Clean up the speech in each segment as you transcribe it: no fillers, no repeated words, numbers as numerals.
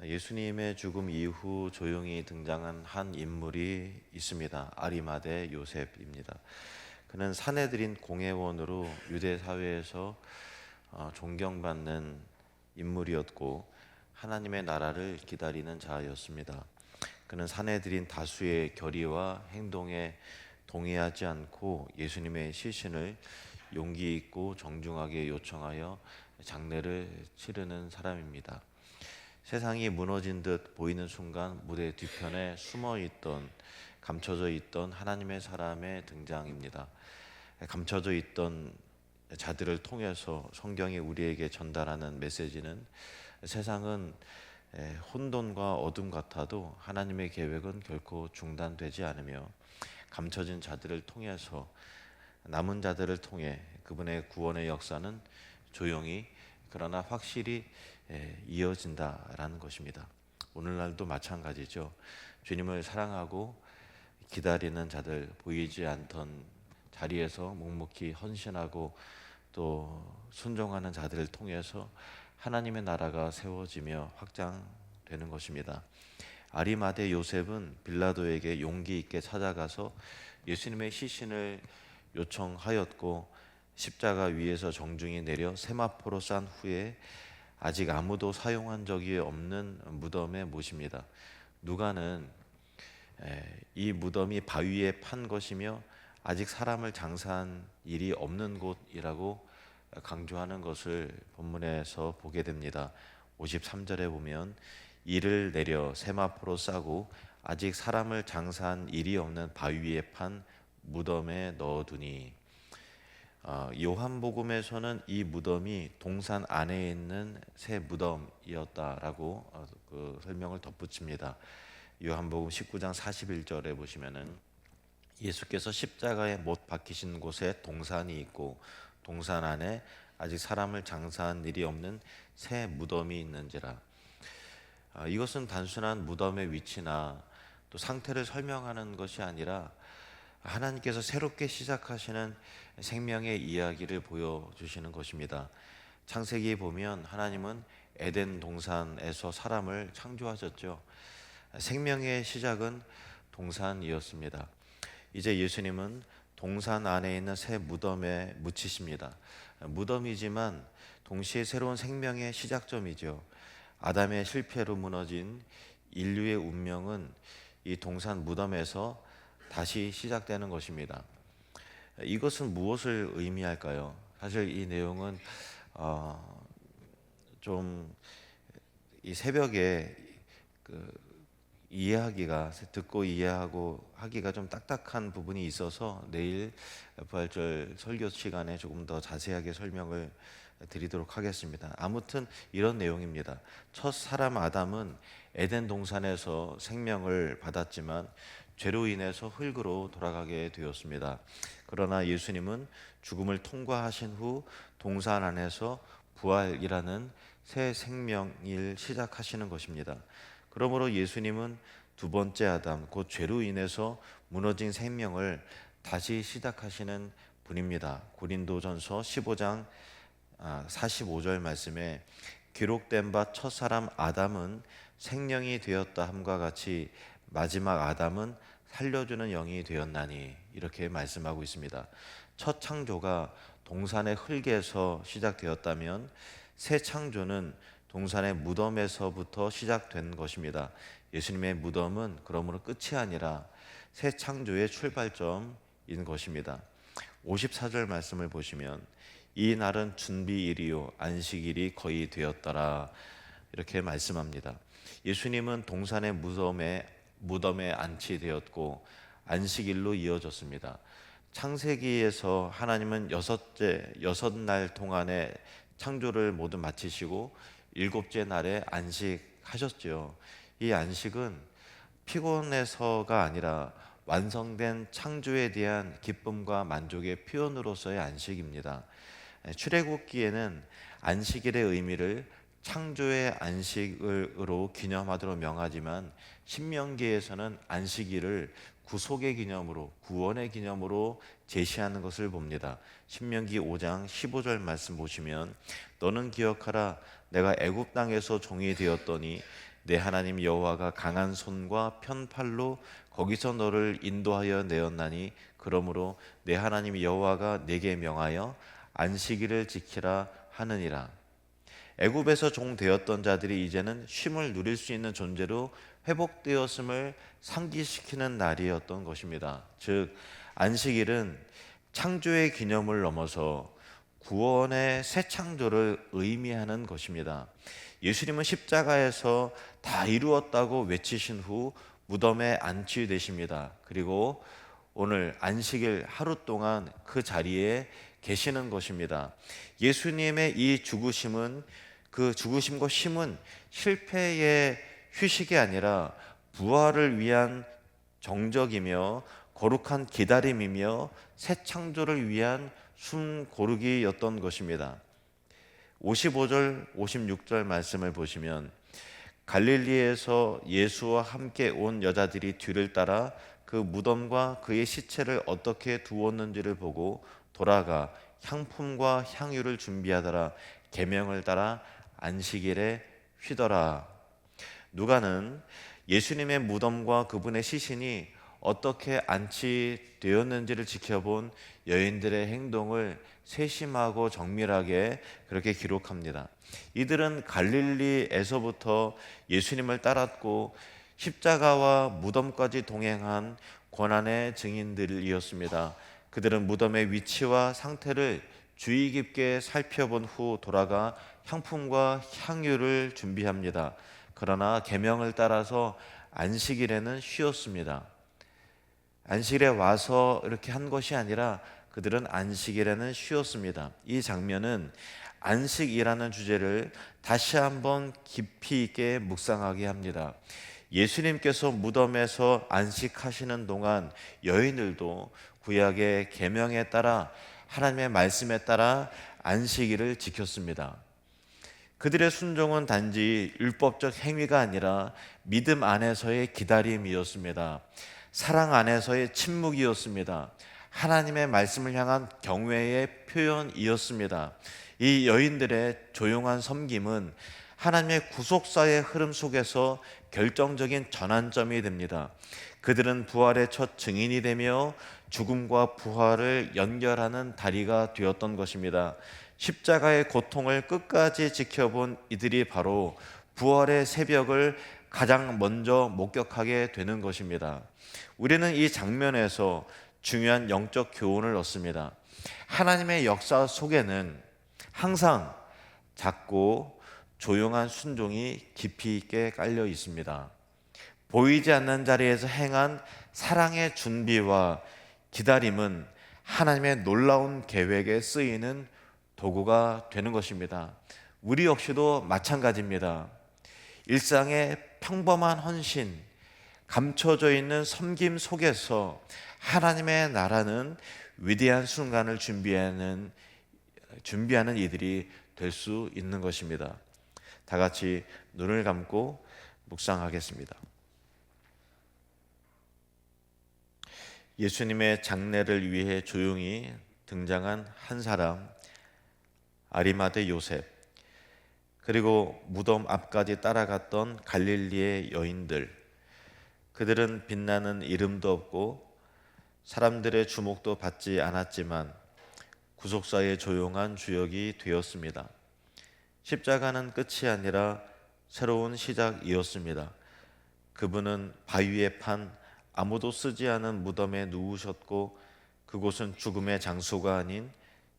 예수님의 죽음 이후 조용히 등장한 한 인물이 있습니다. 아리마대 요셉입니다. 그는 사내들인 공회원으로 유대 사회에서 존경받는 인물이었고 하나님의 나라를 기다리는 자였습니다. 그는 사내들인 다수의 결의와 행동에 동의하지 않고 예수님의 시신을 용기 있고 정중하게 요청하여 장례를 치르는 사람입니다. 세상이 무너진 듯 보이는 순간 무대 뒤편에 감춰져 있던 하나님의 사람의 등장입니다. 감춰져 있던 자들을 통해서 성경이 우리에게 전달하는 메시지는 세상은 혼돈과 어둠 같아도 하나님의 계획은 결코 중단되지 않으며 감춰진 자들을 통해서 남은 자들을 통해 그분의 구원의 역사는 조용히 그러나 확실히 이어진다라는 것입니다. 오늘날도 마찬가지죠. 주님을 사랑하고 기다리는 자들, 보이지 않던 자리에서 묵묵히 헌신하고 또 순종하는 자들을 통해서 하나님의 나라가 세워지며 확장되는 것입니다. 아리마대 요셉은 빌라도에게 용기 있게 찾아가서 예수님의 시신을 요청하였고 십자가 위에서 정중히 내려 세마포로 싼 후에 아직 아무도 사용한 적이 없는 무덤에 모십니다. 누가는 이 무덤이 바위에 판 것이며 아직 사람을 장사한 일이 없는 곳이라고 강조하는 것을 본문에서 보게 됩니다. 53절에 보면 이를 내려 세마포로 싸고 아직 사람을 장사한 일이 없는 바위 위에 판 무덤에 넣어두니, 요한복음에서는 이 무덤이 동산 안에 있는 새 무덤이었다라고 그 설명을 덧붙입니다. 요한복음 19장 41절에 보시면은 예수께서 십자가에 못 박히신 곳에 동산이 있고 동산 안에 아직 사람을 장사한 일이 없는 새 무덤이 있는지라. 이것은 단순한 무덤의 위치나 또 상태를 설명하는 것이 아니라 하나님께서 새롭게 시작하시는 생명의 이야기를 보여주시는 것입니다. 창세기에 보면 하나님은 에덴 동산에서 사람을 창조하셨죠. 생명의 시작은 동산이었습니다. 이제 예수님은 동산 안에 있는 새 무덤에 묻히십니다. 무덤이지만 동시에 새로운 생명의 시작점이죠. 아담의 실패로 무너진 인류의 운명은 이 동산 무덤에서 다시 시작되는 것입니다. 이것은 무엇을 의미할까요? 사실 이 내용은 좀 이 새벽에 듣고 이해하고 하기가 좀 딱딱한 부분이 있어서 내일 부활절 설교 시간에 조금 더 자세하게 설명을 드리도록 하겠습니다. 아무튼 이런 내용입니다. 첫 사람 아담은 에덴 동산에서 생명을 받았지만 죄로 인해서 흙으로 돌아가게 되었습니다. 그러나 예수님은 죽음을 통과하신 후 동산 안에서 부활이라는 새 생명을 시작하시는 것입니다. 그러므로 예수님은 두 번째 아담, 곧 죄로 인해서 무너진 생명을 다시 시작하시는 분입니다. 고린도전서 15장 45절 말씀에 기록된 바 첫사람 아담은 생명이 되었다 함과 같이 마지막 아담은 살려주는 영이 되었나니, 이렇게 말씀하고 있습니다. 첫 창조가 동산의 흙에서 시작되었다면 새 창조는 동산의 무덤에서부터 시작된 것입니다. 예수님의 무덤은 그러므로 끝이 아니라 새 창조의 출발점인 것입니다. 54절 말씀을 보시면 이 날은 준비일이요 안식일이 거의 되었더라, 이렇게 말씀합니다. 예수님은 동산의 무덤에 안치되었고 안식일로 이어졌습니다. 창세기에서 하나님은 여섯 날 동안의 창조를 모두 마치시고 일곱째 날에 안식하셨죠. 이 안식은 피곤해서가 아니라 완성된 창조에 대한 기쁨과 만족의 표현으로서의 안식입니다. 출애굽기에는 안식일의 의미를 창조의 안식으로 기념하도록 명하지만 신명기에서는 안식일을 구속의 기념으로, 구원의 기념으로 제시하는 것을 봅니다. 신명기 5장 15절 말씀 보시면 너는 기억하라, 내가 애굽 땅에서 종이 되었더니 내 하나님 여호와가 강한 손과 편팔로 거기서 너를 인도하여 내었나니 그러므로 내 하나님 여호와가 내게 명하여 안식일을 지키라 하느니라. 애굽에서 종 되었던 자들이 이제는 쉼을 누릴 수 있는 존재로 회복되었음을 상기시키는 날이었던 것입니다. 즉 안식일은 창조의 기념을 넘어서 구원의 새 창조를 의미하는 것입니다. 예수님은 십자가에서 다 이루었다고 외치신 후 무덤에 안치되십니다. 그리고 오늘 안식일 하루 동안 그 자리에 계시는 것입니다. 예수님의 이 죽으심은, 그 죽으심과 쉼은 실패의 휴식이 아니라 부활을 위한 정적이며 거룩한 기다림이며 새 창조를 위한 숨 고르기였던 것입니다. 55절, 56절 말씀을 보시면 갈릴리에서 예수와 함께 온 여자들이 뒤를 따라 그 무덤과 그의 시체를 어떻게 두었는지를 보고 돌아가 향품과 향유를 준비하더라. 계명을 따라 안식일에 쉬더라. 누가는 예수님의 무덤과 그분의 시신이 어떻게 안치되었는지를 지켜본 여인들의 행동을 세심하고 정밀하게 그렇게 기록합니다. 이들은 갈릴리에서부터 예수님을 따랐고 십자가와 무덤까지 동행한 고난의 증인들이었습니다. 그들은 무덤의 위치와 상태를 주의 깊게 살펴본 후 돌아가 향품과 향유를 준비합니다. 그러나 계명을 따라서 안식일에는 쉬었습니다. 안식일에 와서 이렇게 한 것이 아니라 그들은 안식일에는 쉬었습니다. 이 장면은 안식이라는 주제를 다시 한번 깊이 있게 묵상하게 합니다. 예수님께서 무덤에서 안식하시는 동안 여인들도 구약의 계명에 따라 하나님의 말씀에 따라 안식일을 지켰습니다. 그들의 순종은 단지 율법적 행위가 아니라 믿음 안에서의 기다림이었습니다. 사랑 안에서의 침묵이었습니다. 하나님의 말씀을 향한 경외의 표현이었습니다. 이 여인들의 조용한 섬김은 하나님의 구속사의 흐름 속에서 결정적인 전환점이 됩니다. 그들은 부활의 첫 증인이 되며 죽음과 부활을 연결하는 다리가 되었던 것입니다. 십자가의 고통을 끝까지 지켜본 이들이 바로 부활의 새벽을 가장 먼저 목격하게 되는 것입니다. 우리는 이 장면에서 중요한 영적 교훈을 얻습니다. 하나님의 역사 속에는 항상 작고 조용한 순종이 깊이 있게 깔려 있습니다. 보이지 않는 자리에서 행한 사랑의 준비와 기다림은 하나님의 놀라운 계획에 쓰이는 도구가 되는 것입니다. 우리 역시도 마찬가지입니다. 일상의 평범한 헌신, 감춰져 있는 섬김 속에서 하나님의 나라는 위대한 순간을 준비하는 이들이 될 수 있는 것입니다. 다 같이 눈을 감고 묵상하겠습니다. 예수님의 장례를 위해 조용히 등장한 한 사람, 아리마대 요셉, 그리고 무덤 앞까지 따라갔던 갈릴리의 여인들. 그들은 빛나는 이름도 없고 사람들의 주목도 받지 않았지만 구속사의 조용한 주역이 되었습니다. 십자가는 끝이 아니라 새로운 시작이었습니다. 그분은 바위에 판 아무도 쓰지 않은 무덤에 누우셨고 그곳은 죽음의 장소가 아닌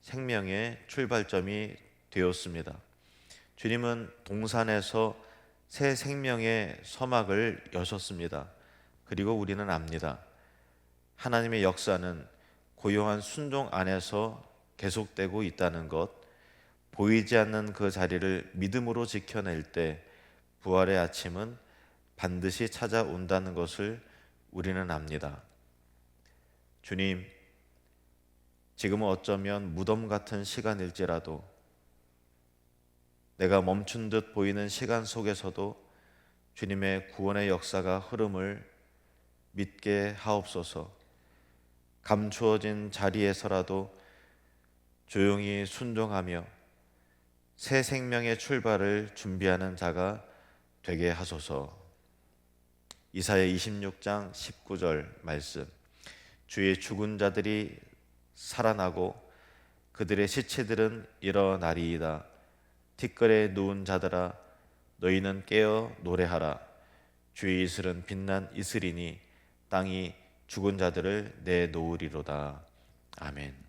생명의 출발점이 되었습니다. 주님은 동산에서 새 생명의 서막을 여셨습니다. 그리고 우리는 압니다. 하나님의 역사는 고요한 순종 안에서 계속되고 있다는 것, 보이지 않는 그 자리를 믿음으로 지켜낼 때 부활의 아침은 반드시 찾아온다는 것을 우리는 압니다. 주님, 지금은 어쩌면 무덤 같은 시간일지라도 내가 멈춘 듯 보이는 시간 속에서도 주님의 구원의 역사가 흐름을 믿게 하옵소서. 감추어진 자리에서라도 조용히 순종하며 새 생명의 출발을 준비하는 자가 되게 하소서. 이사야 26장 19절 말씀. 주의 죽은 자들이 살아나고 그들의 시체들은 일어나리이다. 티끌에 누운 자들아 너희는 깨어 노래하라. 주의 이슬은 빛난 이슬이니 땅이 죽은 자들을 내놓으리로다. 아멘.